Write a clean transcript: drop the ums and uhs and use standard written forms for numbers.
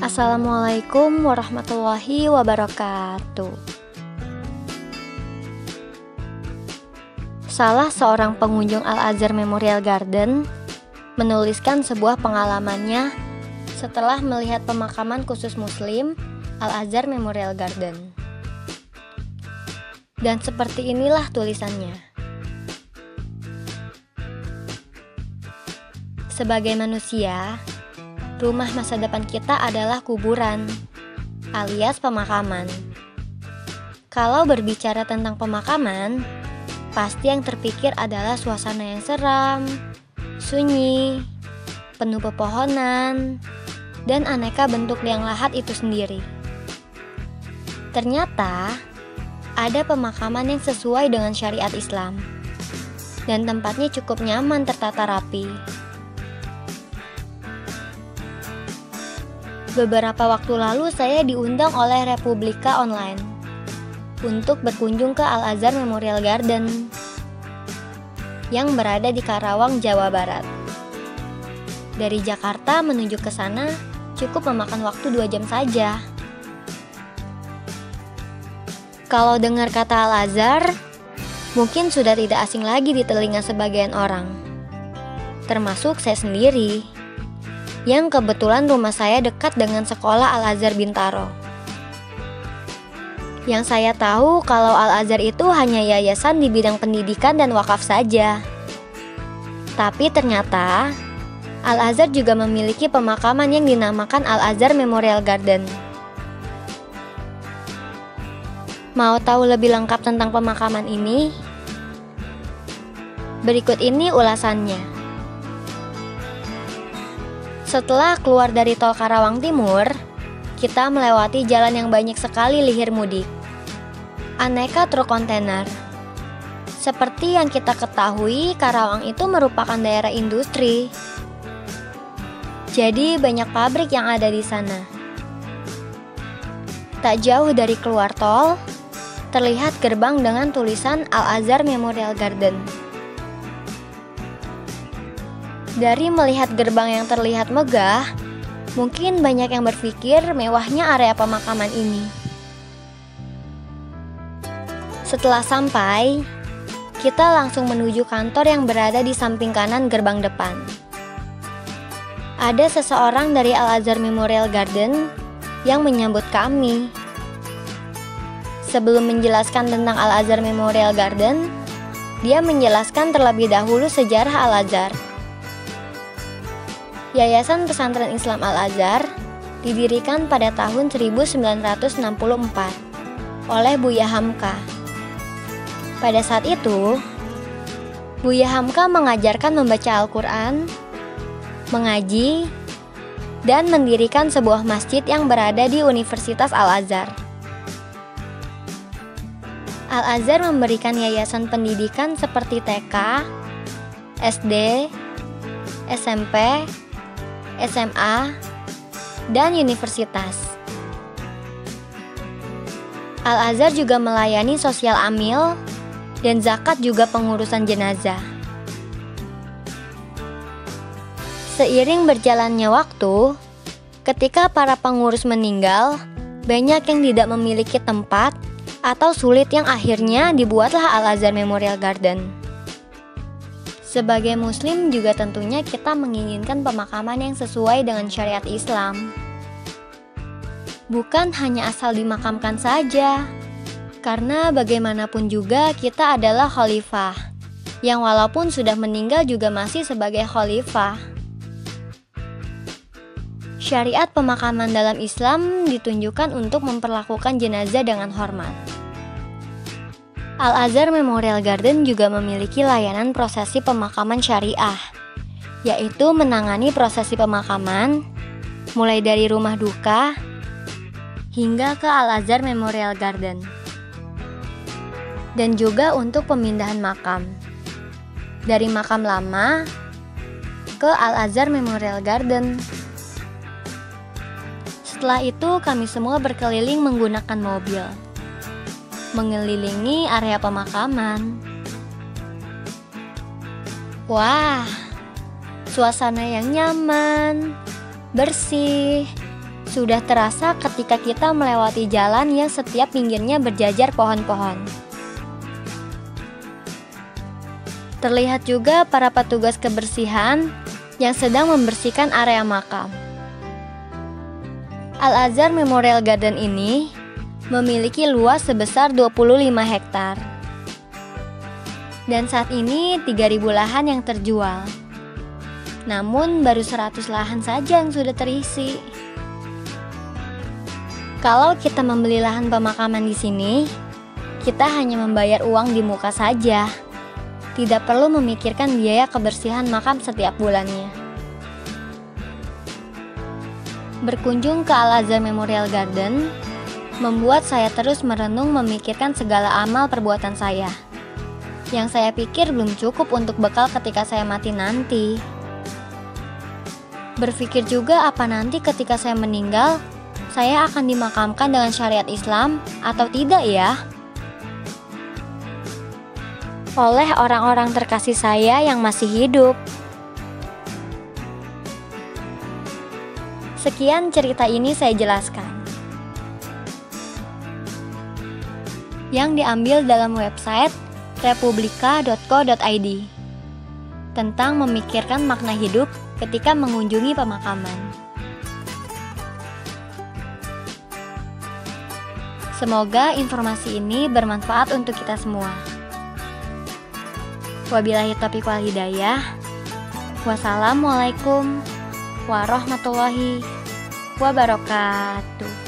Assalamualaikum warahmatullahi wabarakatuh. Salah seorang pengunjung Al-Azhar Memorial Garden menuliskan sebuah pengalamannya setelah melihat pemakaman khusus Muslim Al-Azhar Memorial Garden. Dan seperti inilah tulisannya. Sebagai manusia, rumah masa depan kita adalah kuburan, alias pemakaman. Kalau berbicara tentang pemakaman, pasti yang terpikir adalah suasana yang seram, sunyi, penuh pepohonan, dan aneka bentuk liang lahat itu sendiri. Ternyata, ada pemakaman yang sesuai dengan syariat Islam, dan tempatnya cukup nyaman tertata rapi. Beberapa waktu lalu saya diundang oleh Republika Online untuk berkunjung ke Al-Azhar Memorial Garden yang berada di Karawang, Jawa Barat. Dari Jakarta menuju ke sana cukup memakan waktu 2 jam saja. Kalau dengar kata Al-Azhar, mungkin sudah tidak asing lagi di telinga sebagian orang, termasuk saya sendiri, yang kebetulan rumah saya dekat dengan sekolah Al-Azhar Bintaro. Yang saya tahu kalau Al-Azhar itu hanya yayasan di bidang pendidikan dan wakaf saja. Tapi ternyata Al-Azhar juga memiliki pemakaman yang dinamakan Al-Azhar Memorial Garden. Mau tahu lebih lengkap tentang pemakaman ini? Berikut ini ulasannya. Setelah keluar dari tol Karawang Timur, kita melewati jalan yang banyak sekali lihir mudik. Aneka truk kontainer. Seperti yang kita ketahui, Karawang itu merupakan daerah industri. Jadi banyak pabrik yang ada di sana. Tak jauh dari keluar tol, terlihat gerbang dengan tulisan Al-Azhar Memorial Garden. Dari melihat gerbang yang terlihat megah, mungkin banyak yang berpikir mewahnya area pemakaman ini. Setelah sampai, kita langsung menuju kantor yang berada di samping kanan gerbang depan. Ada seseorang dari Al-Azhar Memorial Garden yang menyambut kami. Sebelum menjelaskan tentang Al-Azhar Memorial Garden, dia menjelaskan terlebih dahulu sejarah Al-Azhar. Yayasan Pesantren Islam Al-Azhar didirikan pada tahun 1964 oleh Buya Hamka. Pada saat itu, Buya Hamka mengajarkan membaca Al-Quran, mengaji, dan mendirikan sebuah masjid yang berada di Universitas Al-Azhar. Al-Azhar memberikan yayasan pendidikan seperti TK, SD, SMP, SMA, dan universitas. Al-Azhar juga melayani sosial amil dan zakat juga pengurusan jenazah. Seiring berjalannya waktu, ketika para pengurus meninggal, banyak yang tidak memiliki tempat atau sulit yang akhirnya dibuatlah Al-Azhar Memorial Garden. Sebagai muslim juga tentunya kita menginginkan pemakaman yang sesuai dengan syariat Islam. Bukan hanya asal dimakamkan saja, karena bagaimanapun juga kita adalah khalifah, yang walaupun sudah meninggal juga masih sebagai khalifah. Syariat pemakaman dalam Islam ditunjukkan untuk memperlakukan jenazah dengan hormat. Al-Azhar Memorial Garden juga memiliki layanan prosesi pemakaman syariah, yaitu menangani prosesi pemakaman mulai dari rumah duka hingga ke Al-Azhar Memorial Garden, dan juga untuk pemindahan makam dari makam lama ke Al-Azhar Memorial Garden. Setelah itu kami semua berkeliling menggunakan mobil, mengelilingi area pemakaman. Wah, suasana yang nyaman, bersih, sudah terasa ketika kita melewati jalan yang setiap pinggirnya berjajar pohon-pohon. Terlihat juga para petugas kebersihan yang sedang membersihkan area makam. Al-Azhar Memorial Garden ini memiliki luas sebesar 25 hektar. Dan saat ini 3.000 lahan yang terjual. Namun baru 100 lahan saja yang sudah terisi. Kalau kita membeli lahan pemakaman di sini, kita hanya membayar uang di muka saja. Tidak perlu memikirkan biaya kebersihan makam setiap bulannya. Berkunjung ke Al-Azhar Memorial Garden membuat saya terus merenung memikirkan segala amal perbuatan saya, yang saya pikir belum cukup untuk bekal ketika saya mati nanti. Berpikir juga apa nanti ketika saya meninggal, saya akan dimakamkan dengan syariat Islam atau tidak ya? Oleh orang-orang terkasih saya yang masih hidup. Sekian cerita ini saya jelaskan, yang diambil dalam website republika.co.id tentang memikirkan makna hidup ketika mengunjungi pemakaman. Semoga informasi ini bermanfaat untuk kita semua. Wabillahi taufiq wal hidayah. Wassalamualaikum warahmatullahi wabarakatuh.